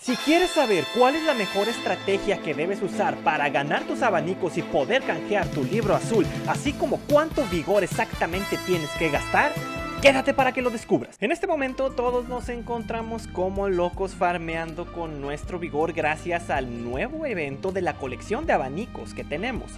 Si quieres saber cuál es la mejor estrategia que debes usar para ganar tus abanicos y poder canjear tu libro azul, así como cuánto vigor exactamente tienes que gastar, quédate para que lo descubras. En este momento todos nos encontramos como locos farmeando con nuestro vigor gracias al nuevo evento de la colección de abanicos que tenemos,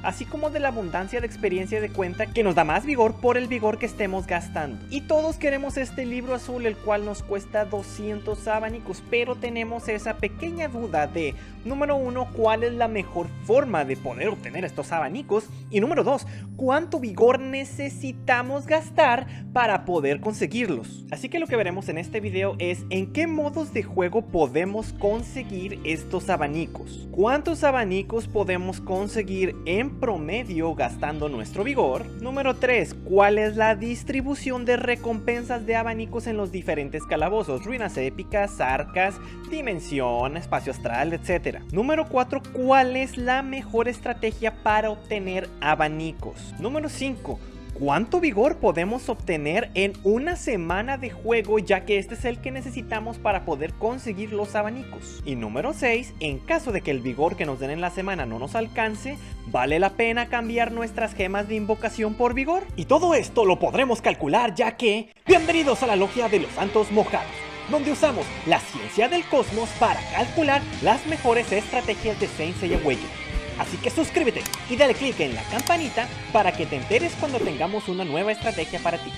así como de la abundancia de experiencia de cuenta que nos da más vigor por el vigor que estemos gastando. Y todos queremos este libro azul, el cual nos cuesta 200 abanicos, pero tenemos esa pequeña duda de, número 1, cuál es la mejor forma de poder obtener estos abanicos, y número 2, cuánto vigor necesitamos gastar para poder conseguirlos. Así que lo que veremos en este video es en qué modos de juego podemos conseguir estos abanicos, cuántos abanicos podemos conseguir en promedio gastando nuestro vigor. Número 3, cuál es la distribución de recompensas de abanicos en los diferentes calabozos, ruinas épicas, arcas, dimensión, espacio astral, etc. Número 4, cuál es la mejor estrategia para obtener abanicos. Número 5, ¿cuánto vigor podemos obtener en una semana de juego, ya que este es el que necesitamos para poder conseguir los abanicos? Y número 6, en caso de que el vigor que nos den en la semana no nos alcance, ¿vale la pena cambiar nuestras gemas de invocación por vigor? Y todo esto lo podremos calcular, ya que... ¡Bienvenidos a la Logia de los Santos Mojados!, donde usamos la ciencia del cosmos para calcular las mejores estrategias de Saint Seiya Awakening. Así que suscríbete y dale click en la campanita para que te enteres cuando tengamos una nueva estrategia para ti.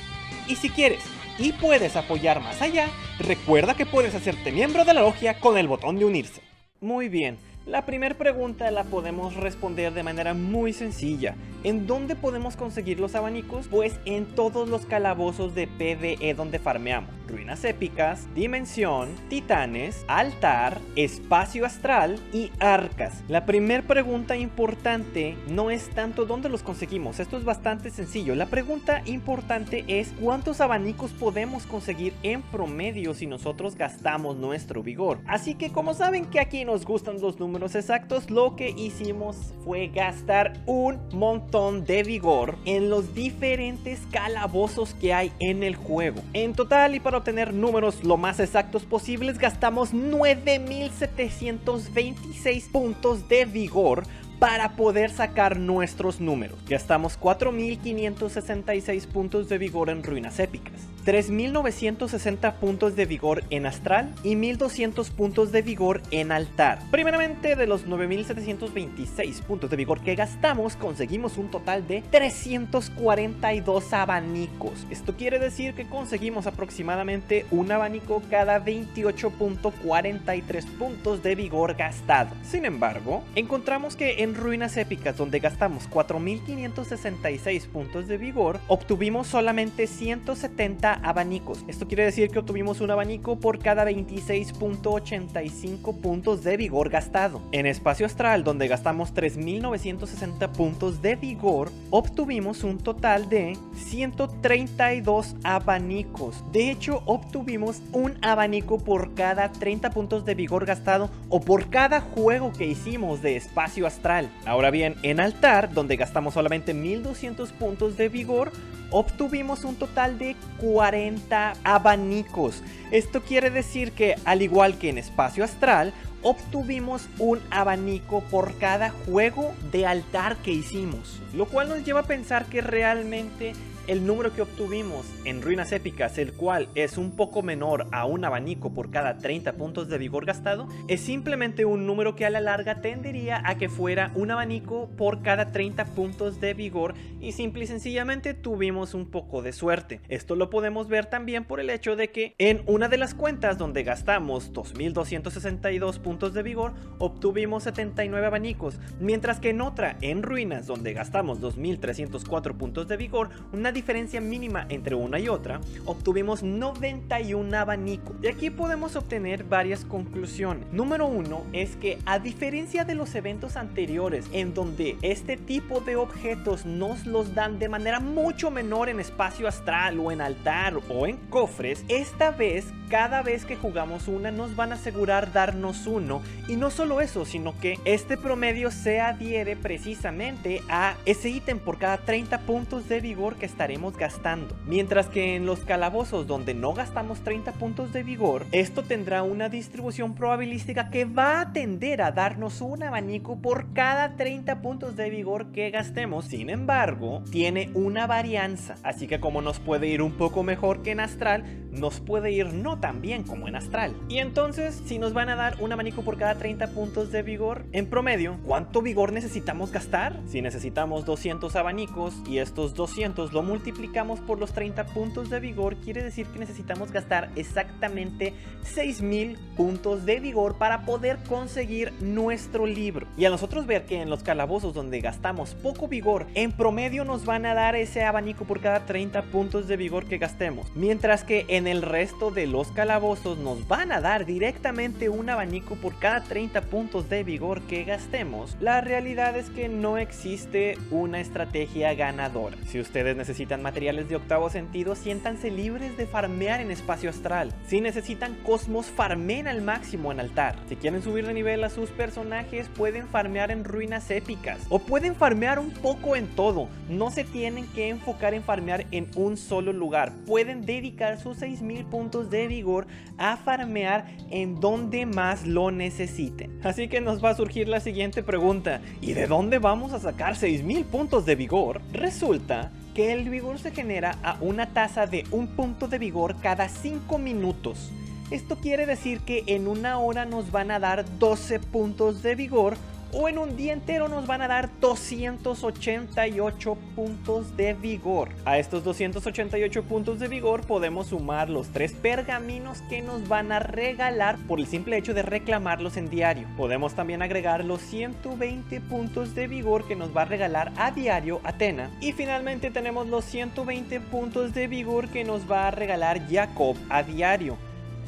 Y si quieres y puedes apoyar más allá, recuerda que puedes hacerte miembro de la logia con el botón de unirse. Muy bien, la primera pregunta la podemos responder de manera muy sencilla. ¿En dónde podemos conseguir los abanicos? Pues en todos los calabozos de PvE donde farmeamos. Ruinas épicas, dimensión, titanes, altar, espacio astral y arcas. La primera pregunta importante no es tanto dónde los conseguimos, esto es bastante sencillo. La pregunta importante es cuántos abanicos podemos conseguir en promedio si nosotros gastamos nuestro vigor. Así que como saben que aquí nos gustan los números exactos, lo que hicimos fue gastar un montón de vigor en los diferentes calabozos que hay en el juego. En total, y para obtener números lo más exactos posibles, gastamos 9726 puntos de vigor para poder sacar nuestros números. Gastamos 4566 puntos de vigor en ruinas épicas, 3960 puntos de vigor en astral y 1200 puntos de vigor en altar. Primeramente, de los 9726 puntos de vigor que gastamos, conseguimos un total de 342 abanicos. Esto quiere decir que conseguimos aproximadamente un abanico cada 28.43 puntos de vigor gastado. Sin embargo, encontramos que en ruinas épicas, donde gastamos 4566 puntos de vigor, obtuvimos solamente 170 abanicos. Esto quiere decir que obtuvimos un abanico por cada 26.85 puntos de vigor gastado. En espacio astral, donde gastamos 3960 puntos de vigor, obtuvimos un total de 132 abanicos. De hecho, obtuvimos un abanico por cada 30 puntos de vigor gastado o por cada juego que hicimos de espacio astral. Ahora bien, en altar, donde gastamos solamente 1200 puntos de vigor, obtuvimos un total de 40 abanicos. Esto quiere decir que, al igual que en espacio astral, obtuvimos un abanico por cada juego de altar que hicimos, lo cual nos lleva a pensar que realmente el número que obtuvimos en ruinas épicas, el cual es un poco menor a un abanico por cada 30 puntos de vigor gastado, es simplemente un número que a la larga tendería a que fuera un abanico por cada 30 puntos de vigor, y simple y sencillamente tuvimos un poco de suerte. Esto lo podemos ver también por el hecho de que en una de las cuentas donde gastamos 2262 puntos de vigor, obtuvimos 79 abanicos, mientras que en otra, en ruinas, donde gastamos 2304 puntos de vigor, una diferencia mínima entre una y otra, obtuvimos 91 abanicos. De aquí podemos obtener varias conclusiones. Número 1 es que, a diferencia de los eventos anteriores, en donde este tipo de objetos nos los dan de manera mucho menor en espacio astral o en altar o en cofres, esta vez, cada vez que jugamos una, nos van a asegurar darnos uno. Y no solo eso, sino que este promedio se adhiere precisamente a ese ítem por cada 30 puntos de vigor que está estaremos gastando. Mientras que en los calabozos donde no gastamos 30 puntos de vigor, esto tendrá una distribución probabilística que va a tender a darnos un abanico por cada 30 puntos de vigor que gastemos. Sin embargo, tiene una varianza, así que como nos puede ir un poco mejor que en Astral, nos puede ir no tan bien como en Astral. Y entonces, si nos van a dar un abanico por cada 30 puntos de vigor, en promedio, ¿cuánto vigor necesitamos gastar? Si necesitamos 200 abanicos y estos 200 lo multiplicamos por los 30 puntos de vigor, quiere decir que necesitamos gastar exactamente 6000 puntos de vigor para poder conseguir nuestro libro. Y a nosotros ver que en los calabozos donde gastamos poco vigor, en promedio nos van a dar ese abanico por cada 30 puntos de vigor que gastemos, mientras que en el resto de los calabozos nos van a dar directamente un abanico por cada 30 puntos de vigor que gastemos, la realidad es que no existe una estrategia ganadora. Si ustedes necesitan materiales de octavo sentido, siéntanse libres de farmear en espacio astral. Si necesitan cosmos, farmen al máximo en altar. Si quieren subir de nivel a sus personajes, pueden farmear en ruinas épicas, o pueden farmear un poco en todo. No se tienen que enfocar en farmear en un solo lugar, pueden dedicar sus 6000 puntos de vigor a farmear en donde más lo necesiten. Así que nos va a surgir la siguiente pregunta: ¿y de dónde vamos a sacar 6000 puntos de vigor? Resulta que el vigor se genera a una tasa de 1 punto de vigor cada 5 minutos. Esto quiere decir que en una hora nos van a dar 12 puntos de vigor, o en un día entero nos van a dar 288 puntos de vigor. A estos 288 puntos de vigor podemos sumar los 3 pergaminos que nos van a regalar por el simple hecho de reclamarlos en diario. Podemos también agregar los 120 puntos de vigor que nos va a regalar a diario Athena. Y finalmente tenemos los 120 puntos de vigor que nos va a regalar Jacob a diario.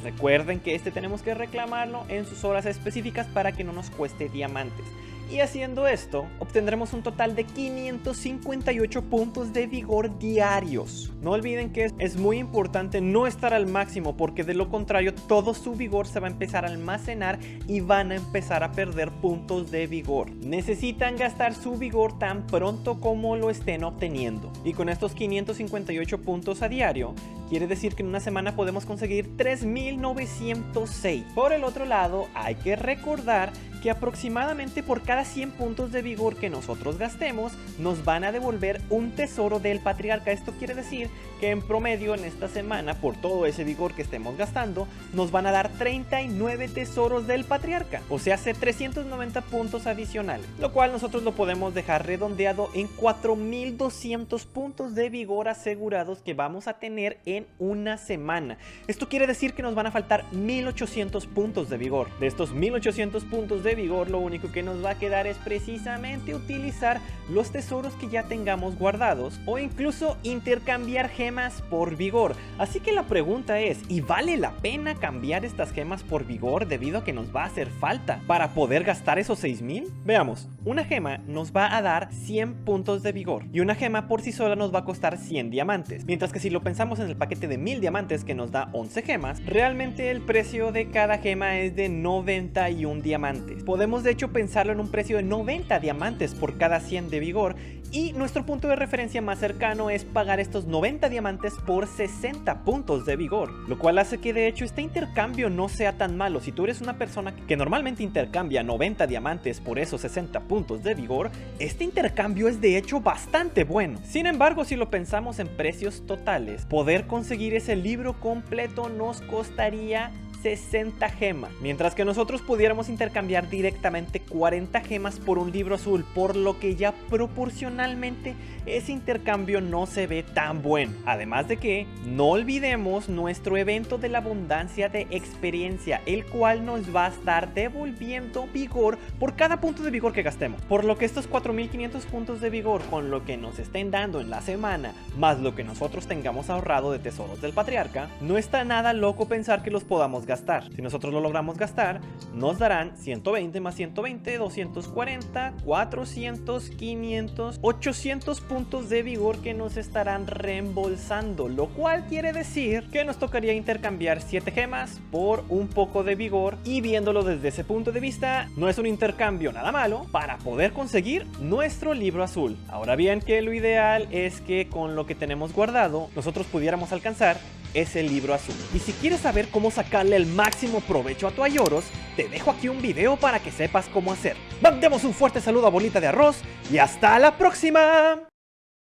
Recuerden que tenemos que reclamarlo en sus horas específicas para que no nos cueste diamantes. Y haciendo esto, obtendremos un total de 558 puntos de vigor diarios. No olviden que es muy importante no estar al máximo, porque de lo contrario todo su vigor se va a empezar a almacenar y van a empezar a perder puntos de vigor. Necesitan gastar su vigor tan pronto como lo estén obteniendo. Y con estos 558 puntos a diario, quiere decir que en una semana podemos conseguir 3906. Por el otro lado, hay que recordar que aproximadamente por cada 100 puntos de vigor que nosotros gastemos, nos van a devolver un tesoro del patriarca. Esto quiere decir que en promedio en esta semana, por todo ese vigor que estemos gastando, nos van a dar 39 tesoros del patriarca, o sea, hace 390 puntos adicionales, lo cual nosotros lo podemos dejar redondeado en 4200 puntos de vigor asegurados que vamos a tener en una semana. Esto quiere decir que nos van a faltar 1800 puntos de vigor. De estos 1800 puntos de vigor, lo único que nos va a quedar es precisamente utilizar los tesoros que ya tengamos guardados, o incluso intercambiar gemas por vigor. Así que la pregunta es, ¿y vale la pena cambiar estas gemas por vigor debido a que nos va a hacer falta para poder gastar esos 6000? Veamos, una gema nos va a dar 100 puntos de vigor y una gema por sí sola nos va a costar 100 diamantes, mientras que si lo pensamos en el paquete de 1000 diamantes que nos da 11 gemas, realmente el precio de cada gema es de 91 diamantes. Podemos de hecho pensarlo en un precio de 90 diamantes por cada 100 de vigor, y nuestro punto de referencia más cercano es pagar estos 90 diamantes por 60 puntos de vigor, lo cual hace que de hecho este intercambio no sea tan malo. Si tú eres una persona que normalmente intercambia 90 diamantes por esos 60 puntos de vigor, este intercambio es de hecho bastante bueno. Sin embargo, si lo pensamos en precios totales, poder conseguir ese libro completo nos costaría 60 gemas, mientras que nosotros pudiéramos intercambiar directamente 40 gemas por un libro azul, por lo que ya proporcionalmente ese intercambio no se ve tan bueno. Además de que no olvidemos nuestro evento de la abundancia de experiencia, el cual nos va a estar devolviendo vigor por cada punto de vigor que gastemos, por lo que estos 4500 puntos de vigor, con lo que nos estén dando en la semana, más lo que nosotros tengamos ahorrado de tesoros del patriarca, no está nada loco pensar que los podamos gastar gastar. Si nosotros lo logramos gastar, nos darán 120 más 120, 240, 400, 500, 800 puntos de vigor que nos estarán reembolsando, lo cual quiere decir que nos tocaría intercambiar 7 gemas por un poco de vigor, y viéndolo desde ese punto de vista, no es un intercambio nada malo para poder conseguir nuestro libro azul. Ahora bien, que lo ideal es que con lo que tenemos guardado nosotros pudiéramos alcanzar ese libro azul. Y si quieres saber cómo sacarle el máximo provecho a tu Aioros, te dejo aquí un video para que sepas cómo hacer. Mandemos un fuerte saludo a Bolita de Arroz y hasta la próxima.